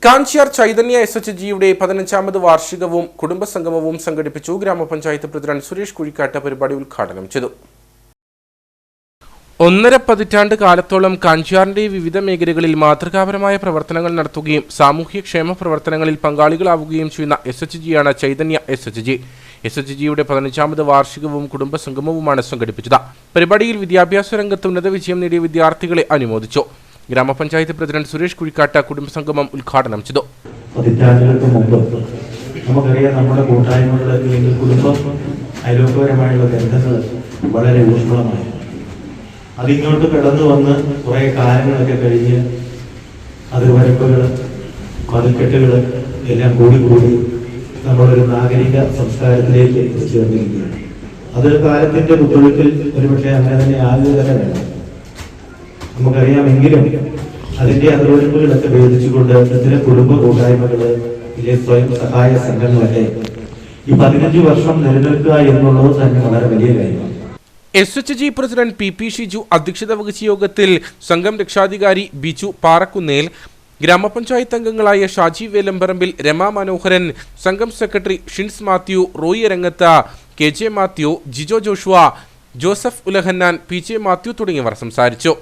കാഞ്ചിയാർ ചൈതന്യ SHGയുടെ 15ാമത് വാർഷികവും കുടുംബസംഗമവും സംഘടിപ്പിച്ചു. ഗ്രാമപഞ്ചായത്ത് പ്രസിഡന്റ് സുരേഷ് കുഴിക്കാട്ട് പരിപാടി ഉദ്ഘാടനം ചെയ്തു. 1.5 പതിറ്റാണ്ട് കാലത്തോളം കാഞ്ചിയാറിന്റെ വിവിധ മേഖലകളിൽ മാതൃകാപരമായ പ്രവർത്തനങ്ങൾ നടത്തുകയും സാമൂഹ്യക്ഷേമ പ്രവർത്തനങ്ങളിൽ പങ്കാളികളാവുകയും ചെയ്യുന്ന SHGയാണ് ചൈതന്യ SHG. SHGയുടെ 15ാമത് വാർഷികവും കുടുംബസംഗമവുമാണ് സംഘടിപ്പിച്ചത്. പരിപാടിയിൽ വിദ്യാഭ്യാസ രംഗത്ത് ഉന്നത വിജയം നേടിയ വിദ്യാർത്ഥികളെ അനുമോദിച്ചു. ഗ്രാമപഞ്ചായത്ത് പ്രസിഡന്റ് സുരേഷ് കുഴിക്കാട്ട് കുടുംബസംഗമം ഉദ്ഘാടനം ചെയ്തു. പതിറ്റാണ്ടുകൾക്ക് മുമ്പ് നമുക്കറിയാം, നമ്മുടെ കൂട്ടായ്മകളിൽ കുടുംബം അയൽവക്കപരമായുള്ള ബന്ധങ്ങൾ വളരെ ഊഷ്മളമായി. അതിങ്ങോട്ട് കടന്നു വന്ന് കുറേ കാലങ്ങളൊക്കെ കഴിഞ്ഞ് അതിർവരമ്പുകൾ മതിൽക്കെട്ടുകൾ എല്ലാം കൂടി നമ്മളൊരു നാഗരിക സംസ്കാരത്തിലേക്ക് എത്തിച്ചേർന്നിരിക്കുകയാണ്. അത് കാലത്തിന്റെ കുത്തൊഴുക്കിൽ ഒരുപക്ഷെ അങ്ങനെ തന്നെ ആദ്യം തന്നെ വേണം. നമുക്കറിയാമെങ്കിലും അതിന്റെ അതിർവരമ്പുകളൊക്കെ ഭേദിച്ചുകൊണ്ട് ഇത്തരം കുടുംബ കൂട്ടായ്മകള് സ്വയം സഹായ സംഘങ്ങളൊക്കെ ഈ 15 വർഷം നിലനിൽക്കുക എന്നുള്ളത് തന്നെ വളരെ വലിയ കാര്യമാണ്. SHG പ്രസിഡന്റ് PP ഷിജു അധ്യക്ഷത വഹിച്ച യോഗത്തിൽ സംഘം രക്ഷാധികാരി ബിജു പാറക്കുന്നേൽ, ഗ്രാമപഞ്ചായത്ത് അംഗങ്ങളായ ഷാജി വേലമ്പറമ്പിൽ, രമ മനോഹരൻ, സംഘം സെക്രട്ടറി ഷിൻസ് മാത്യു, റോയി രംഗത്ത്, KJ Mathew, Jijo Joshua, Joseph Ulahannan, PJ Mathew തുടങ്ങിയവർ സംസാരിച്ചു.